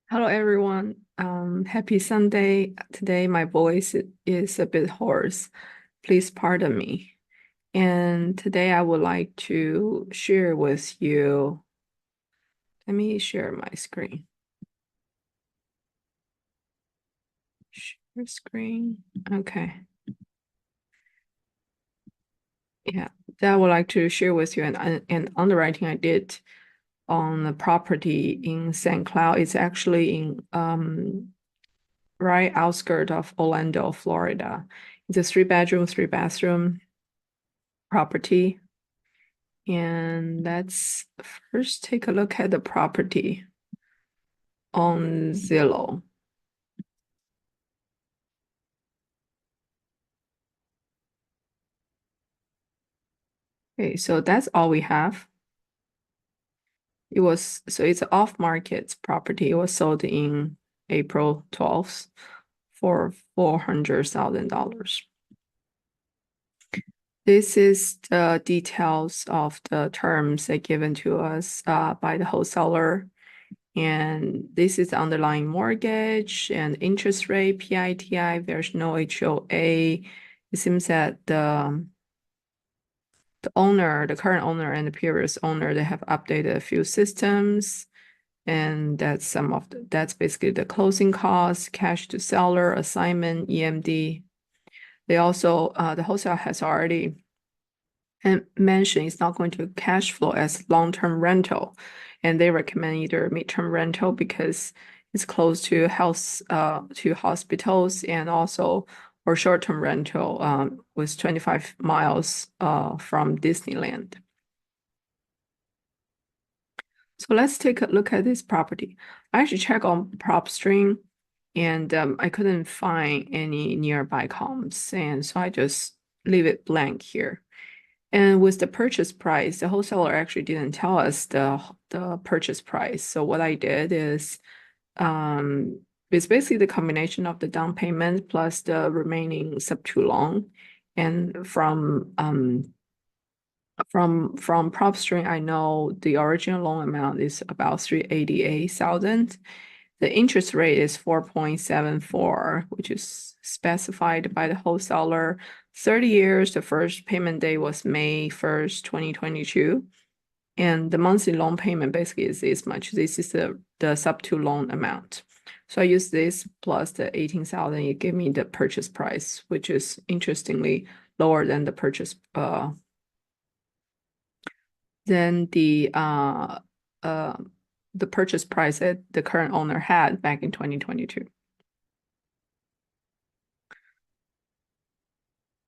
Hello everyone. Happy Sunday. Today my voice is a bit hoarse. Please pardon me. And today I would like to share with you. Let me share my screen. Share screen. Okay. Yeah, that I would like to share with you an underwriting I did on a property in St. Cloud. It's actually in right outskirt of Orlando, Florida. It's a 3-bedroom, 3-bathroom property. And let's first take a look at the property on Zillow. Okay, so that's all we have. It's an off-market property. It was sold in April 12th for $400,000. This is the details of the terms that given to us by the wholesaler. And this is the underlying mortgage and interest rate, PITI. There's no HOA. It seems that the current owner and the previous owner, they have updated a few systems. And that's basically the closing costs, cash to seller, assignment, EMD. They also, the wholesale has already mentioned it's not going to cash flow as long-term rental. And they recommend either midterm rental because it's close to to hospitals, and also or short-term rental with 25 miles from Disneyland. So let's take a look at this property. I actually checked on PropStream, and I couldn't find any nearby comps, and so I just leave it blank here. And with the purchase price, the wholesaler actually didn't tell us the purchase price. So what I did is it's basically the combination of the down payment plus the remaining sub-2 loan. And from PropStream, I know the original loan amount is about 388,000. The interest rate is 4.74, which is specified by the wholesaler. 30 years, the first payment date was May 1st, 2022. And the monthly loan payment basically is this much. This is the sub-2 loan amount. So I use this plus the 18,000. It gave me the purchase price, which is interestingly lower than the than the purchase price that the current owner had back in 2022.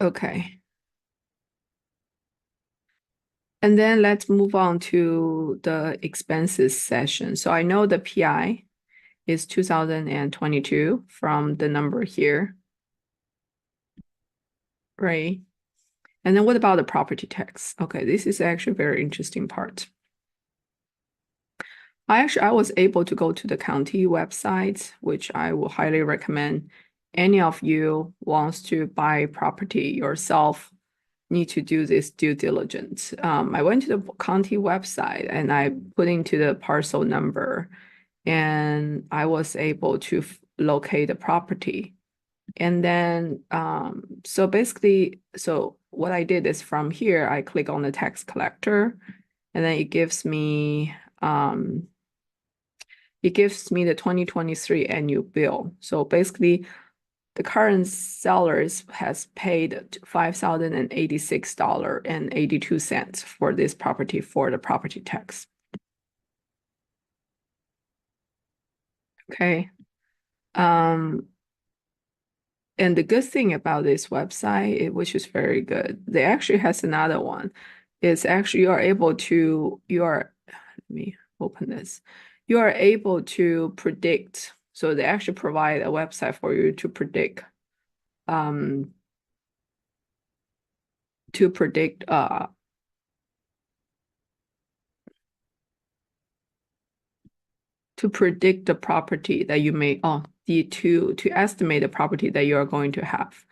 Okay. And then let's move on to the expenses session. So I know the PI is 2022 from the number here, right? And then what about the property tax? Okay, this is actually a very interesting part. I was able to go to the county website, which I will highly recommend. Any of you wants to buy property yourself need to do this due diligence. I went to the county website and I put into the parcel number, and I was able to locate the property. And then, so basically, so what I did is from here, I click on the tax collector, and then it gives me the 2023 annual bill. So basically, the current seller has paid $5,086.82 for this property for the property tax. Okay. And the good thing about this website, which is very good, they actually has another one. It's actually let me open this. You are able to predict. So they actually provide a website for you to predict um to predict the property that you may to estimate the property that you are going to have.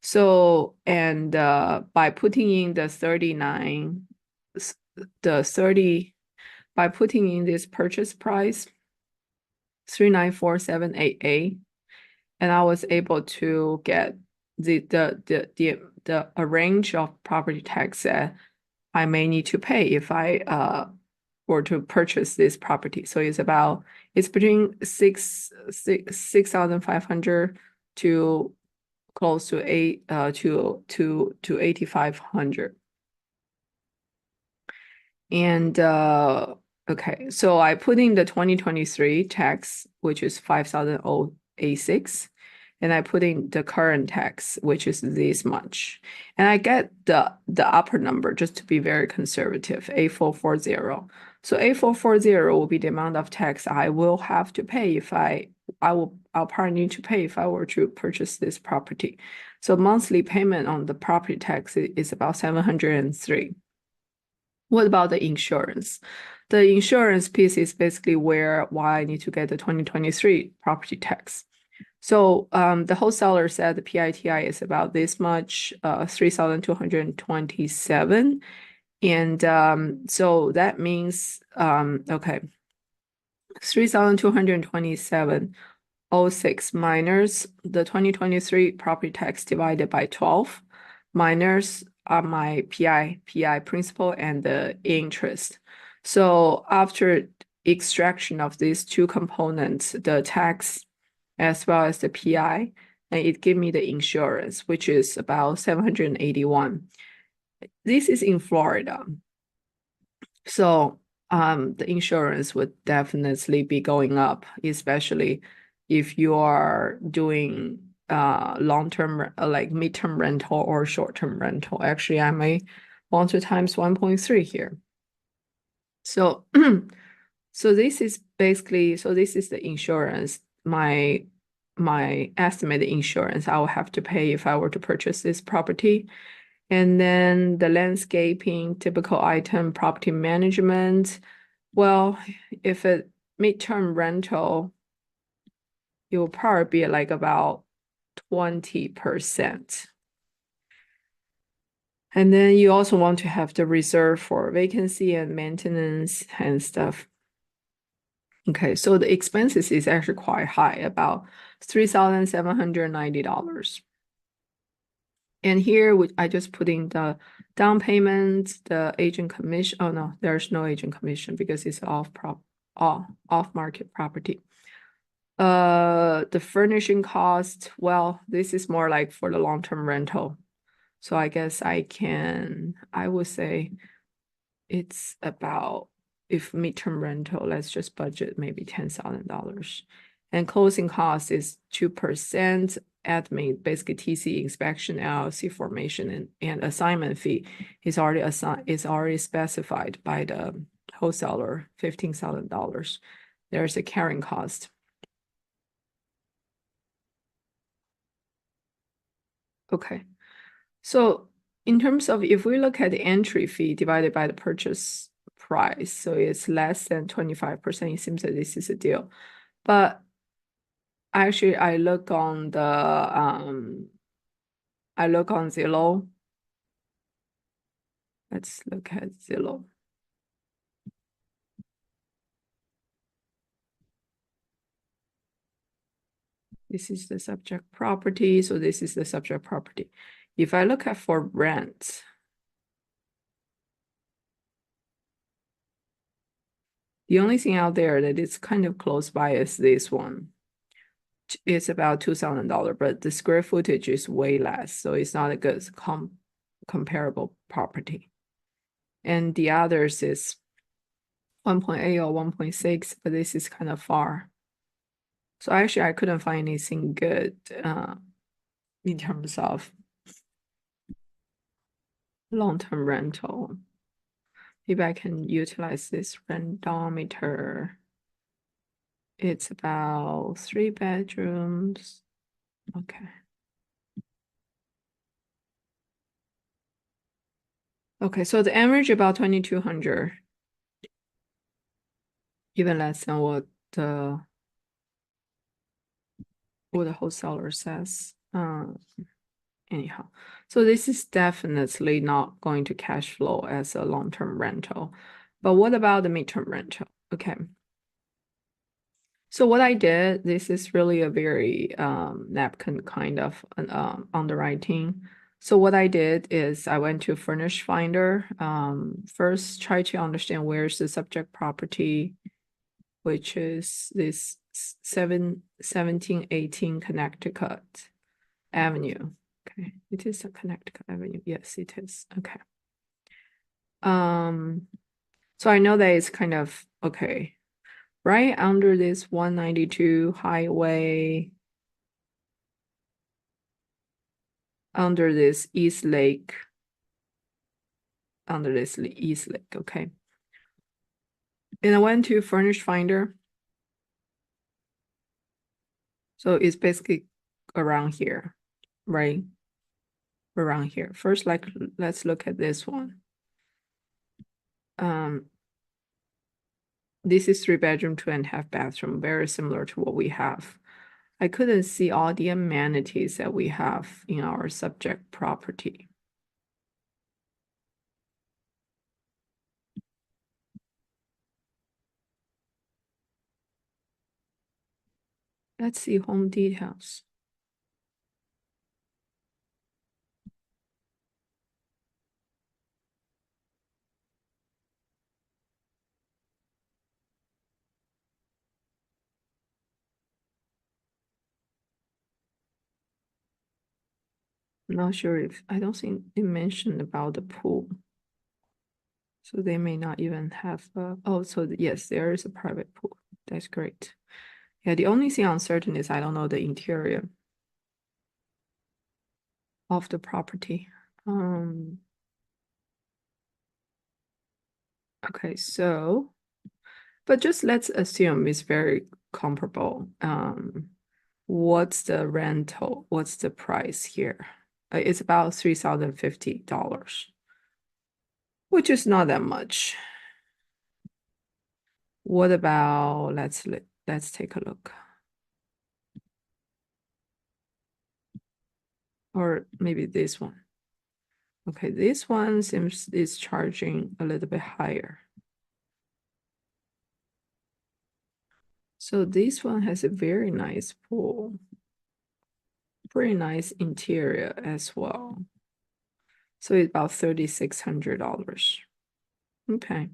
So, and by putting in the 39 the 30 by putting in this purchase price, 394788, and I was able to get a range of property tax that I may need to pay if I were to purchase this property. So it's between 6,500 to close to 8,500. And okay, so I put in the 2023 tax, which is 5,086, and I put in the current tax, which is this much. And I get the upper number just to be very conservative, 8440. So 8440 will be the amount of tax I will have to pay if I'll probably need to pay if I were to purchase this property. So monthly payment on the property tax is about 703. What about the insurance? The insurance piece is basically why I need to get the 2023 property tax. So the wholesaler said the PITI is about this much, 3,227. And so that means, okay, 3,227.06 minus the 2023 property tax divided by 12 minus my PI principal and the interest. So after extraction of these two components, the tax as well as the PI, and it gave me the insurance, which is about 781. This is in Florida. So the insurance would definitely be going up, especially if you are doing long-term, like midterm rental or short-term rental. Actually, I may want to times 1.3 here. So, so this is basically, so this is the insurance, my estimated insurance I will have to pay if I were to purchase this property. And then the landscaping, typical item, property management. Well, if it midterm rental, it will probably be like about 20%. And then you also want to have the reserve for vacancy and maintenance and stuff. Okay, so the expenses is actually quite high, about $3,790. And here I just put in the down payment, the agent commission. Oh no, there's no agent commission because it's off market property. The furnishing cost, well, this is more like for the long-term rental. So I guess I would say it's about, if midterm rental, let's just budget maybe $10,000. And closing cost is 2%. Admin, basically TC inspection, LLC formation, and assignment fee is already specified by the wholesaler, $15,000. There's a carrying cost. Okay, so in terms of, if we look at the entry fee divided by the purchase price, so it's less than 25%, it seems that this is a deal. But actually, I look on Zillow. Let's look at Zillow. This is the subject property, so this is the subject property. If I look at for rent, the only thing out there that is kind of close by is this one. It's about $2,000, but the square footage is way less, so it's not a good comparable property. And the others is 1.8 or 1.6, but this is kind of far. So actually, I couldn't find anything good in terms of long-term rental. Maybe I can utilize this randometer. It's about 3 bedrooms. Okay. Okay, so the average about 2,200. Even less than what the wholesaler says. Anyhow, so this is definitely not going to cash flow as a long-term rental. But what about the midterm rental? Okay. So what I did, this is really a very napkin kind of underwriting. So what I did is I went to Furnish Finder. First, try to understand where's the subject property, which is this 1718 Connecticut Avenue. Okay, it is a Connecticut Avenue. Yes, it is. Okay. So I know that it's kind of okay. Right under this 192 highway, under this East Lake, okay. And I went to Furnish Finder. So it's basically around here, right? Around here. First, like, let's look at this one. This is 3-bedroom, 2.5 bathroom, very similar to what we have. I couldn't see all the amenities that we have in our subject property. Let's see home details. I'm not sure if, I don't think they mentioned about the pool. So they may not even have, so yes, there is a private pool. That's great. Yeah, the only thing uncertain is I don't know the interior of the property. Okay, so, but just let's assume it's very comparable. What's the rental? What's the price here? It's about $3,050, which is not that much. What about, let's take a look. Or maybe this one. Okay, this one seems is charging a little bit higher. So this one has a very nice pool. Pretty nice interior as well. So it's about $3,600. Okay.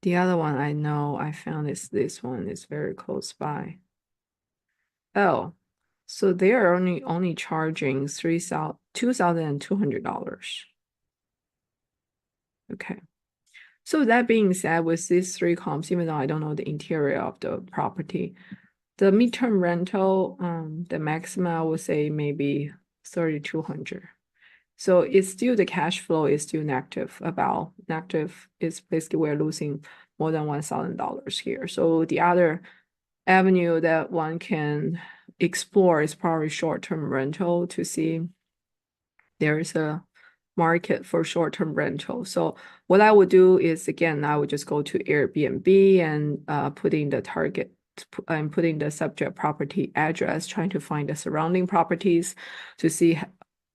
The other one I know I found is this one is very close by. Oh, so they are only charging $2,200. Okay. So that being said, with these three comps, even though I don't know the interior of the property, the midterm rental, the maximum I would say maybe 3,200. So it's still the cash flow is still negative. About negative is basically we're losing more than $1,000 here. So the other avenue that one can explore is probably short-term rental to see there is a market for short-term rental. So what I would do is, again, I would just go to Airbnb and putting the target and putting the subject property address, trying to find the surrounding properties to see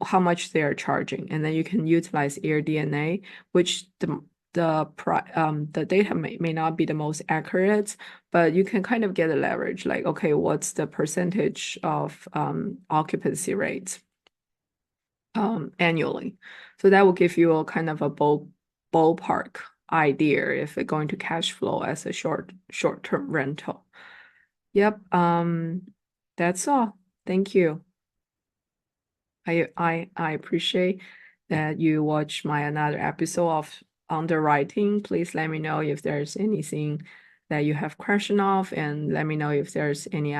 how much they are charging. And then you can utilize AirDNA, which the data may not be the most accurate, but you can kind of get a leverage, like, okay, what's the percentage of occupancy rates annually? So that will give you a kind of a ballpark idea if it's going to cash flow as a short-term rental. Yep, that's all. Thank you. I appreciate that you watch my another episode of Underwriting. Please let me know if there's anything that you have question of, and let me know if there's any